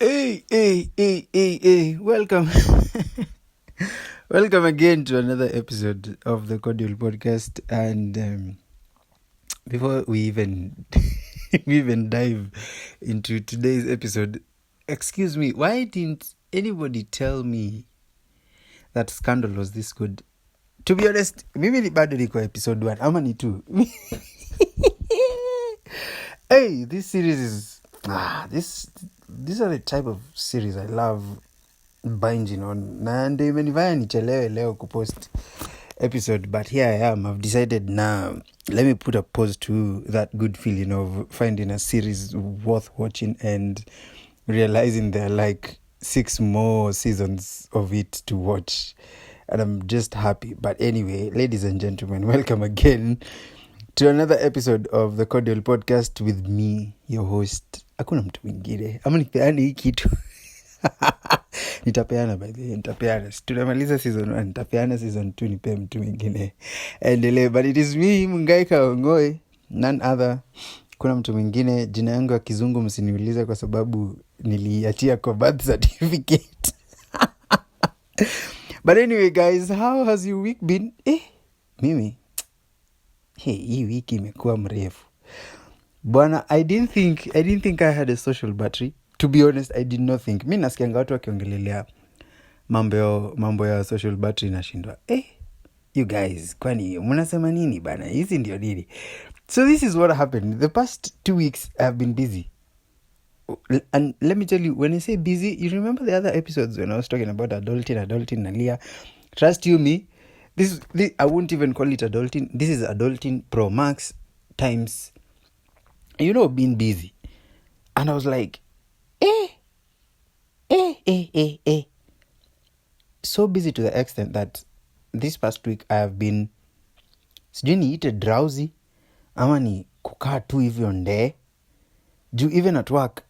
Hey. Welcome. Welcome again to another episode of the Cordial Podcast. And before we even dive into today's episode, excuse me, why didn't anybody tell me that Scandal was this good? To be honest, mimi ni bado niko episode 1 ama ni 2. Hey, this series is these are the type of series I love binging on. Na ndio imenifanya nichelewe leo kupost episode, but here I am. I've decided now, let me put a pause to that good feeling of finding a series worth watching and realizing there are like 6 more seasons of it to watch, and I'm just happy. But anyway, ladies and gentlemen, welcome again to another episode of the Cordial Podcast with me, your host. Hakuna mtu mwingine ama nipeane hii kitu. Nitapeana by the way, nitapeana. Tunamaliza season 1, nitapeana season 2, nipe mtu mwingine endelee. But it is me, Kang'ong'oi, none other. Kuna mtu mwingine, jina yangu ya kizungu msiniulize kwa sababu niliachia kwa birth certificate. But anyway guys, how has your week been? Mimi hii wiki imekuwa mrefu bwana. I didn't think I had a social battery. To be honest, I did not think. Mimi nasikianga watu wakiongelelea mambo ya social battery nashindwa. You guys, kwani mnasema nini bana? Hizi ndio nini? So this is what happened. The past 2 weeks I have been busy. And let me tell you, when I say busy, you remember the other episodes when I was talking about adulting Nalia? Trust you me, this I won't even call it adulting. This is adulting Pro Max times, being busy. And I was like, so busy to the extent that this past week I have been, sijui niite drowsy ama ni kukaa tu hivyo ndee juu. Even at work,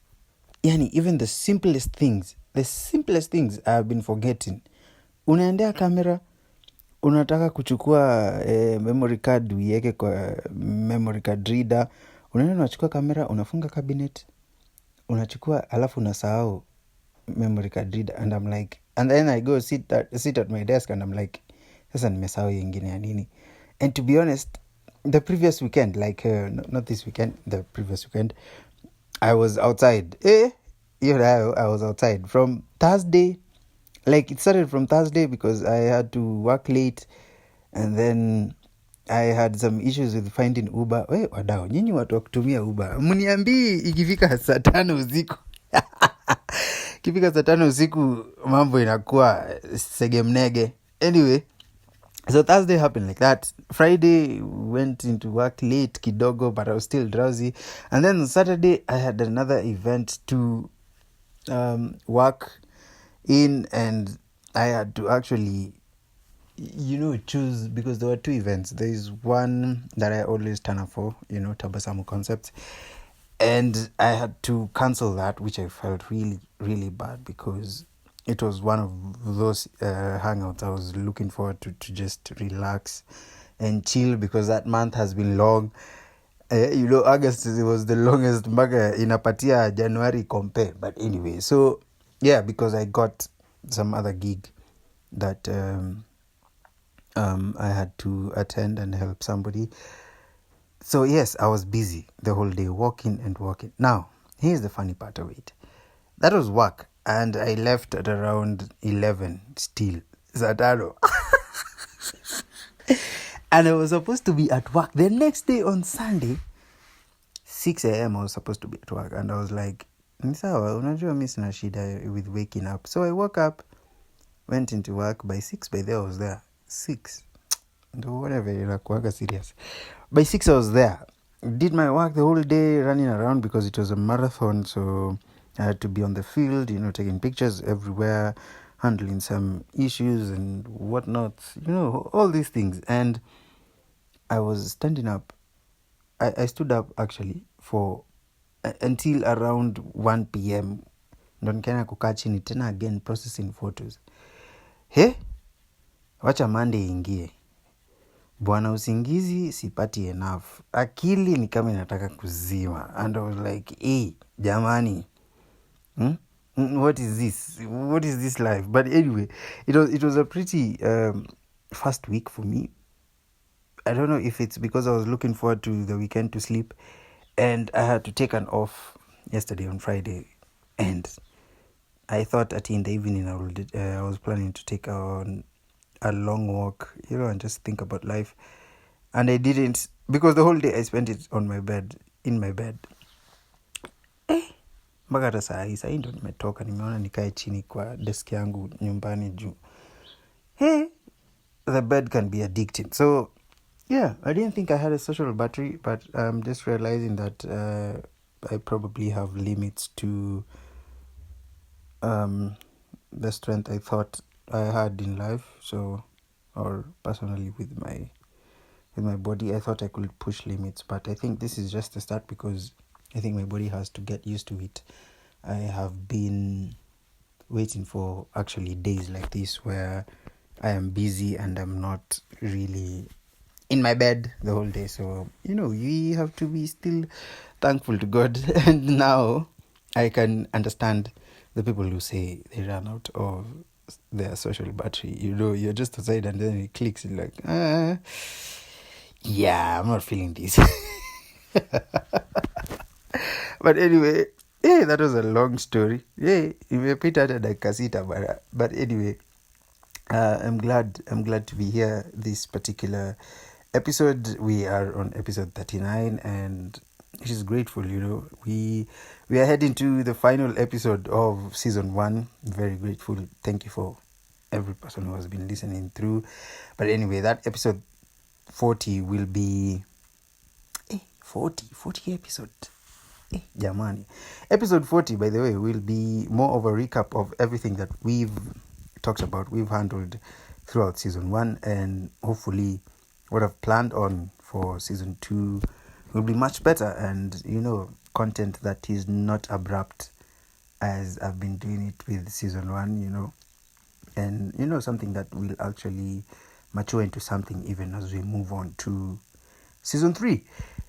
even the simplest things I have been forgetting. Unaendea kamera, unataka kuchukua memory card uiweke kwa memory card reader, unaenda unachukua kamera, unafunga cabinet, unachukua alafu unasahau memory card reader. And I'm like, and then I go sit at my desk and I'm like, sasa nimesahau nyingine ya nini? And to be honest, the previous weekend, not this weekend, the previous weekend, I was outside. I was outside from Thursday. Like, it started from Thursday because I had to work late, and then I had some issues with finding Uber. Wadao, nyinyi watu wa kutumia Uber, mniambii ikifika saa 5 usiku. Ikifika saa 5 usiku mambo inakuwa segemnege. Anyway, so Thursday happened like that. Friday went into work late kidogo, but I was still drowsy. And then Saturday I had another event to work in, and I had to actually choose, because there were 2 events. There is one that I always turn up for, Tabasamu Concepts, and I had to cancel that, which I felt really, really bad because it was one of those hangouts I was looking forward to just relax and chill, because that month has been long. August was the longest mpaka inapatia January compare. But anyway, so yeah, because I got some other gig that I had to attend and help somebody. So yes, I was busy the whole day, walking. Now, here's the funny part of it. That was work, and I left at around 11 still. Satano. And I was supposed to be at work the next day on Sunday, 6 a.m. I was supposed to be at work, and I was like, sawa, unajua mimi sina shida with waking up. So I woke up, went into work. By 6, by there I was there. 6. Whatever, inakuwaga serious. By 6 I was there. Did my work the whole day, running around because it was a marathon. So I had to be on the field, taking pictures everywhere, handling some issues and whatnot, all these things. And I was standing up. I stood up actually for until around 1 p.m. Ndo nikaenda kukaa chini tena again processing photos. Wacha Monday ingie. Bwana, usingizi sipati enough. Akili ni kama inataka kuzima. And I was like, jamani. What is this? What is this life? But anyway, it was a pretty fast week for me. I don't know if it's because I was looking forward to the weekend to sleep, and I had to take an off yesterday on Friday, and I thought that in the evening I was planning to take on a long walk, and just think about life, and I didn't, because the whole day I spent it on my bed, in my bed. Mpaka hata saa hii ndo nimetoka, nimeona nikae chini kwa desk yangu nyumbani juu the bed can be addicting. So yeah, I didn't think I had a social battery, but I'm just realizing that I probably have limits to the strength I thought I had in life. So, or personally with my body, I thought I could push limits, but I think this is just a start, because I think my body has to get used to it. I have been waiting for actually days like this where I am busy and I'm not really in my bed the whole day. So, we have to be still thankful to God. And now I can understand the people who say they run out of their social battery. You're just outside and then it clicks. You're like, yeah, I'm not feeling this. But anyway, that was a long story. Imepita hata dakika sita bana. But anyway, I'm glad to be here this particular episode. We are on episode 39, and it is grateful. We are heading to the final episode of season 1. Very grateful. Thank you for every person who has been listening through. But anyway, that episode 40 will be 40 episode. Jamani. Episode 40, by the way, will be more of a recap of everything that we've talked about, we've handled throughout season 1, and hopefully what I've planned on for season 2 will be much better, and content that is not abrupt as I've been doing it with season 1, and something that will actually mature into something even as we move on to season 3.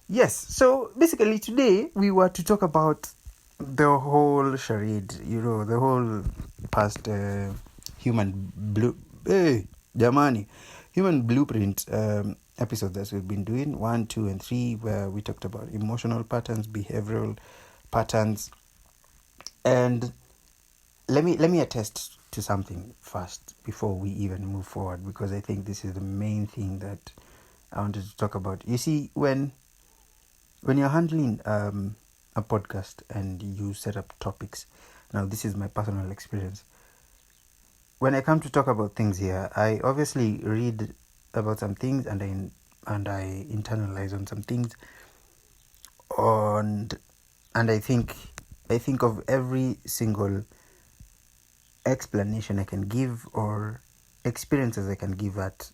Yes, so basically today we were to talk about the whole charade, the whole past human blueprint episode that we've been doing, 1, 2, and 3, where we talked about emotional patterns, behavioral patterns. And let me attest to something first before we even move forward, because I think this is the main thing that I wanted to talk about. You see, when you're handling a podcast and you set up topics, now this is my personal experience. When I come to talk about things here, I obviously read about some things and I internalize on some things, and I think of every single explanation I can give or experiences I can give that,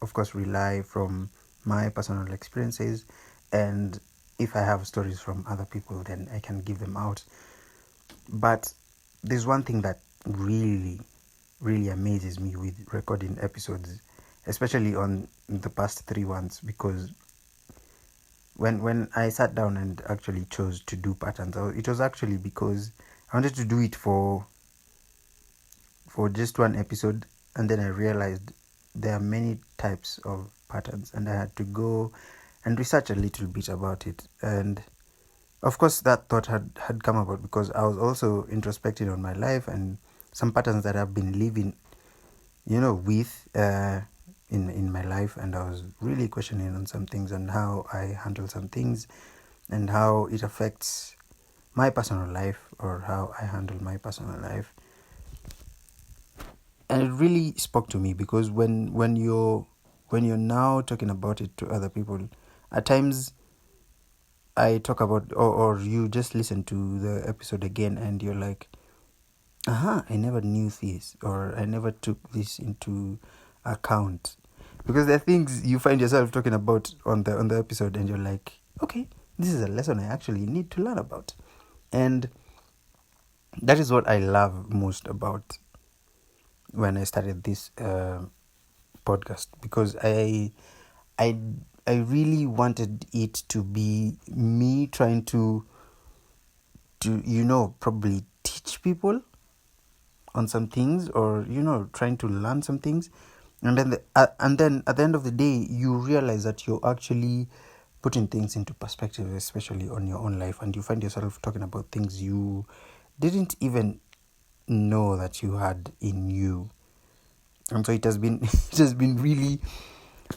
of course, rely from my personal experiences, and if I have stories from other people, then I can give them out. But there's one thing that really, really amazes me with recording episodes, especially on the past 3 ones, because when I sat down and actually chose to do patterns, it was actually because I wanted to do it for just one episode, and then I realized there are many types of patterns, and I had to go and research a little bit about it. And of course that thought had come about because I was also introspecting on my life and some patterns that I've been living with in my life, and I was really questioning on some things and how I handle some things and how it affects my personal life, or how I handle my personal life. And it really spoke to me, because when you're now talking about it to other people, at times I talk about, or you just listen to the episode again and you're like, I never knew this, or I never took this into account. Because there are things you find yourself talking about on the episode and you're like, okay, this is a lesson I actually need to learn about. And that is what I love most about when I started this podcast, because I really wanted it to be me trying to probably teach people on some things, or trying to learn some things, and then and then at the end of the day you realize that you're actually putting things into perspective, especially on your own life, and you find yourself talking about things you didn't even know that you had in you. And so it has been really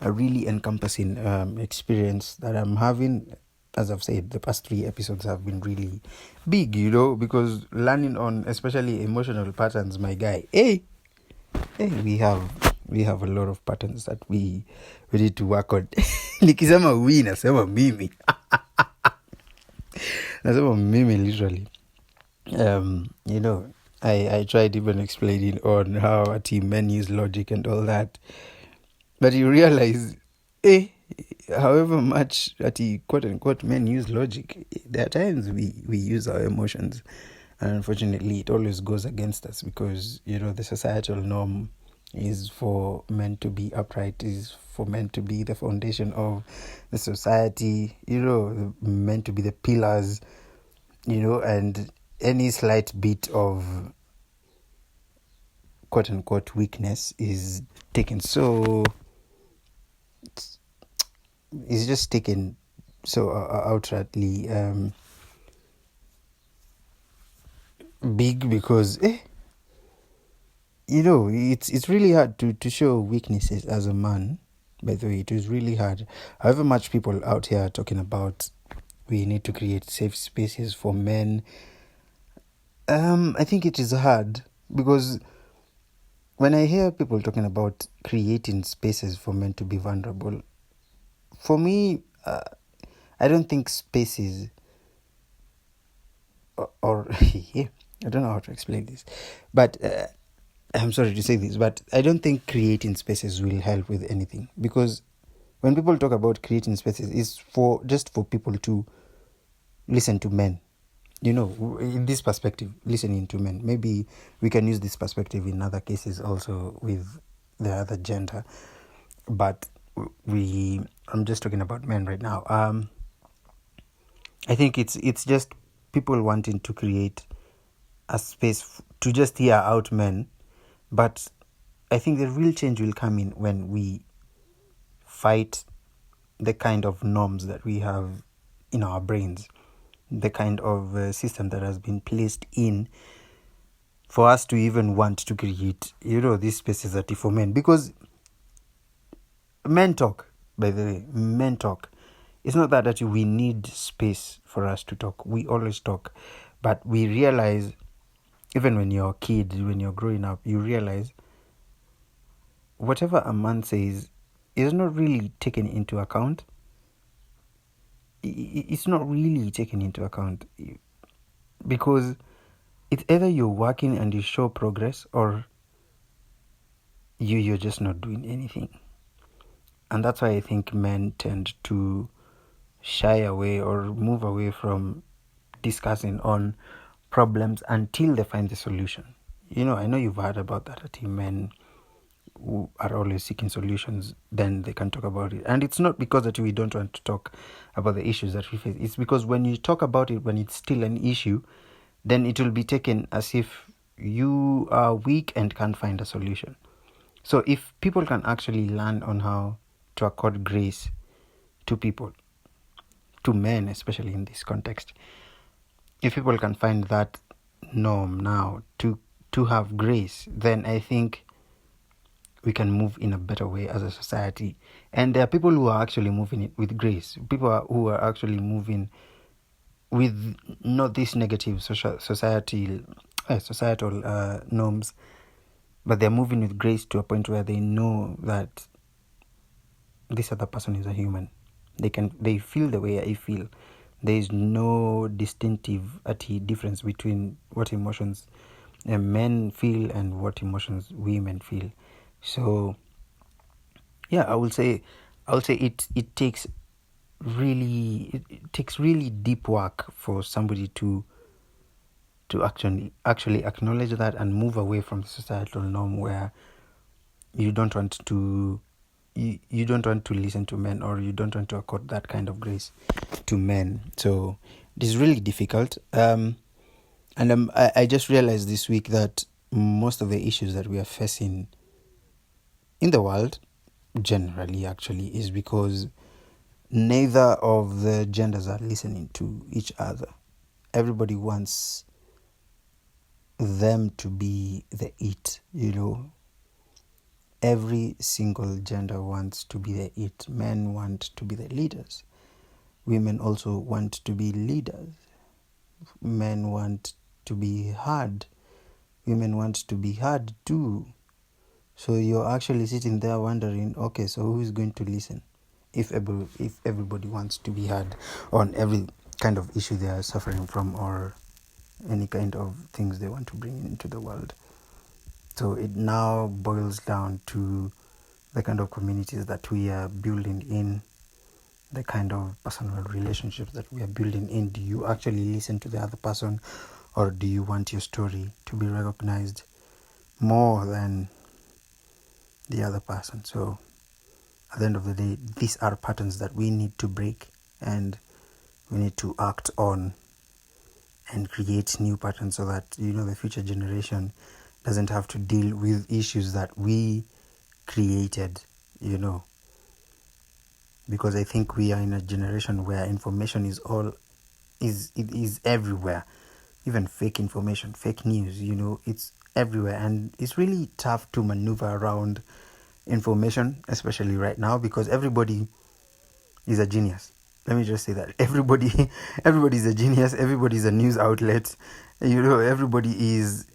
a really encompassing experience that I'm having. As I've said, the past 3 episodes have been really big, because learning on especially emotional patterns, my guy, hey, we have a lot of patterns that we need to work on. Nikisema we, nasema mimi. Nasema mimi literally. I tried even explaining on how a team men use logic and all that. But you realize, however much that quote unquote men use logic, there are times we use our emotions. And unfortunately, it always goes against us because, the societal norm is for men to be upright, is for men to be the foundation of the society, men to be the pillars, and any slight bit of quote unquote weakness is taken so outrightly big, because it's really hard to show weaknesses as a man. By the way, it is really hard. However much people out here are talking about we need to create safe spaces for men, I think it is hard, because when I hear people talking about creating spaces for men to be vulnerable, for me, I don't think spaces or yeah, I don't know how to explain this, but I'm sorry to say this, but I don't think creating spaces will help with anything, because when people talk about creating spaces, it's just for people to listen to men. In this perspective, listening to men. Maybe we can use this perspective in other cases also with the other gender, but I'm just talking about men right now. I think it's just people wanting to create a space to just hear out men, but I think the real change will come in when we fight the kind of norms that we have in our brains, the kind of system that has been placed in for us to even want to create, these spaces that are for men. Because men talk, by the way, men talk. It's not that we need space for us to talk. We always talk. But we realize, even when you're a kid, when you're growing up, you realize whatever a man says is not really taken into account. It's not really taken into account, because it's either you're working and you show progress, or you're just not doing anything. And that's why I think men tend to shy away or move away from discussing on problems until they find the solution. I know you've heard about that. I think men who are always seeking solutions, then they can talk about it. And it's not because that we don't want to talk about the issues that we face. It's because when you talk about it, when it's still an issue, then it will be taken as if you are weak and can't find a solution. So if people can actually learn on how to accord grace to people, to men, especially in this context, if people can find that norm now to have grace, then I think we can move in a better way as a society. And there are people who are actually moving it with grace. People who are actually moving with not these negative societal norms, but they're moving with grace to a point where they know that this other person is a human. They feel the way I feel. There is no distinctive difference between what emotions men feel and what emotions women feel. So yeah, I will say it takes really deep work for somebody to actually acknowledge that and move away from the societal norm where you don't want to listen to men, or you don't want to accord that kind of grace to men. So it is really difficult. And I just realized this week that most of the issues that we are facing in the world generally actually is because neither of the genders are listening to each other. Everybody wants them to be the it, Every single gender wants to be the it. Men want to be the leaders. Women also want to be leaders. Men want to be heard. Women want to be heard too. So you're actually sitting there wondering, okay, so who is going to listen? If everybody wants to be heard on every kind of issue they are suffering from, or any kind of things they want to bring into the world. So it now boils down to the kind of communities that we are building in, the kind of personal relationships that we are building in. Do you actually listen to the other person, or do you want your story to be recognized more than the other person? So at the end of the day, these are patterns that we need to break, and we need to act on and create new patterns so that the future generation doesn't have to deal with issues that we created, because I think we are in a generation where information is everywhere, even fake information, fake news, it's everywhere, and it's really tough to maneuver around information, especially right now, because everybody is a genius. Let me just say that everybody is a genius. Everybody is a news outlet. Everybody is,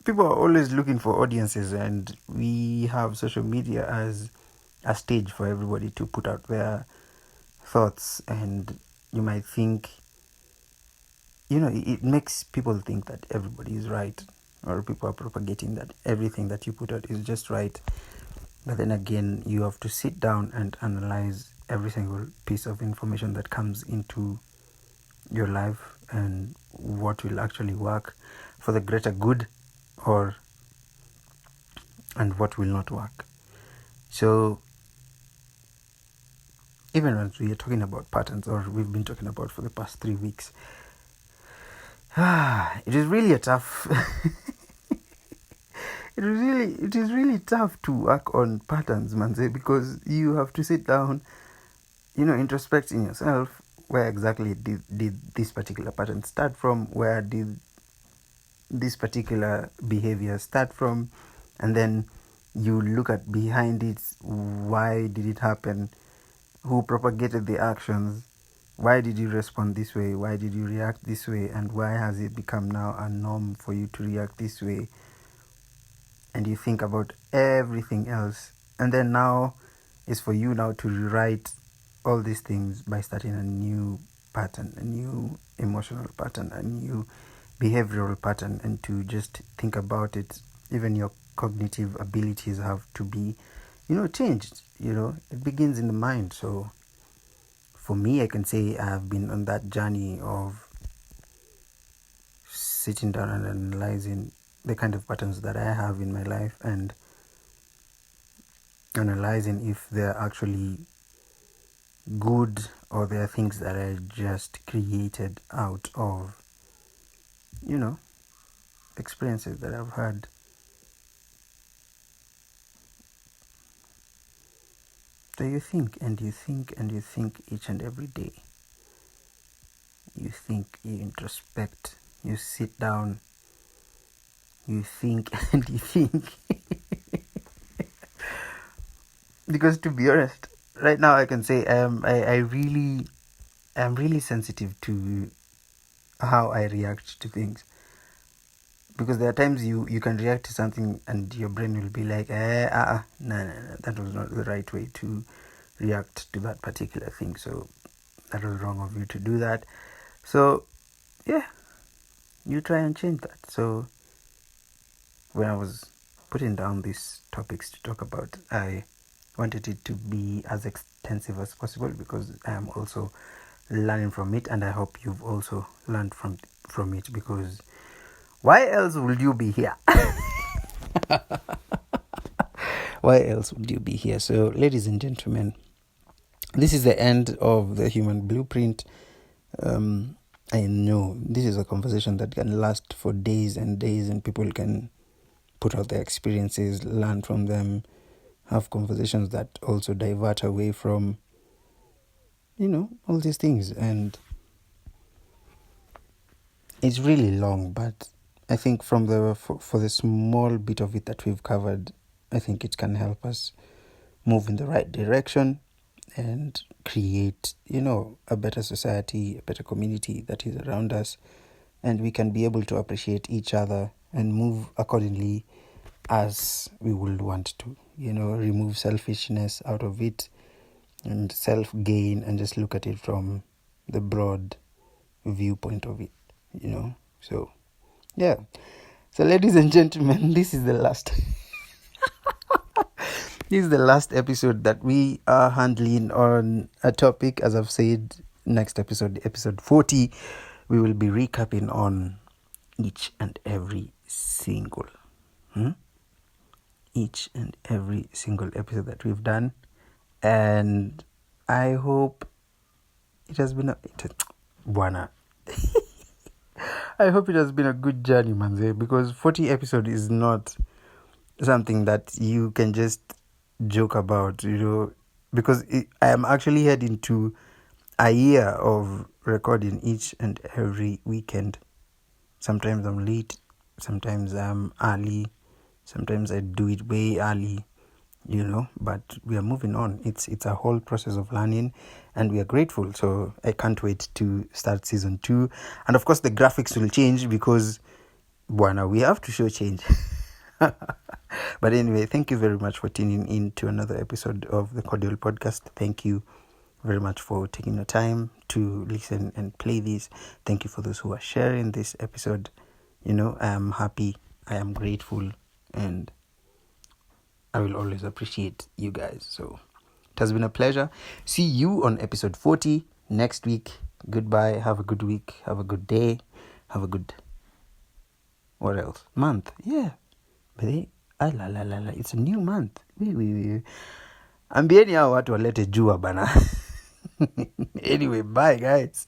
people are always looking for audiences, and we have social media as a stage for everybody to put out their thoughts. And you might think, it makes people think that everybody is right, or people are propagating that everything that you put out is just right. But then again, you have to sit down and analyze every single piece of information that comes into your life, and what will actually work for the greater good, and what will not work. So even when we are talking about patterns, or we've been talking about for the past 3 weeks, it is really a tough it is really tough to work on patterns, manze, because you have to sit down, introspect in yourself. Where exactly did this particular pattern start from? Where did this particular behavior start from? And then you look at behind it. Why did it happen? Who propagated the actions? Why did you respond this way? Why did you react this way? And why has it become now a norm for you to react this way? And you think about everything else. And then now it's for you now to rewrite all these things by starting a new pattern, a new emotional pattern, a new behavioral pattern, and to just think about it. Even your cognitive abilities have to be, changed. It begins in the mind. So for me, I can say I have been on that journey of sitting down and analyzing the kind of patterns that I have in my life, and analyzing if they're actually good, or they're things that I just created out of, experiences that I've had. So you think and you think and you think each and every day. You think, you introspect, you sit down, you think and you think. Because to be honest, right now I can say I'm really sensitive to how I react to things. Because there are times you can react to something and your brain will be like, no, that was not the right way to react to that particular thing. So that was wrong of you to do that. So yeah, you try and change that. So when I was putting down these topics to talk about, I wanted it to be as extensive as possible, because I am also learning from it, and I hope you've also learned from it, because why else would you be here? Why else would you be here? So, ladies and gentlemen, this is the end of the Human Blueprint. I know this is a conversation that can last for days and days, and people can put out their experiences, learn from them, have conversations that also divert away from, all these things. And it's really long, but I think from for the small bit of it that we've covered, I think it can help us move in the right direction and create, a better society, a better community that is around us, and we can be able to appreciate each other and move accordingly as we would want to, remove selfishness out of it and self-gain, and just look at it from the broad viewpoint of it, So, yeah. So, ladies and gentlemen, this is the last this is the last episode that we are handling on a topic. As I've said, next episode 40, we will be recapping on each and every single episode that we've done, and I hope it has been I hope it has been a good journey, manze, because 40 episode is not something that you can just joke about, because I am actually heading to a year of recording each and every weekend. Sometimes I'm late, sometimes I'm early, sometimes I do it way early, but we are moving on. It's a whole process of learning, and we are grateful. So I can't wait to start season 2. And of course the graphics will change because we have to show change. But anyway, thank you very much for tuning in to another episode of the Cordial Podcast. Thank you very much for taking your time to listen and play this. Thank you for those who are sharing this episode. I am happy, I am grateful, and I will always appreciate you guys. So it has been a pleasure. See you on episode 40 next week. Goodbye. Have a good week. Have a good day. Have a good... what else? Month. Yeah. But it's a new month. Ambieni hao watu walete jua bana. Anyway, bye guys.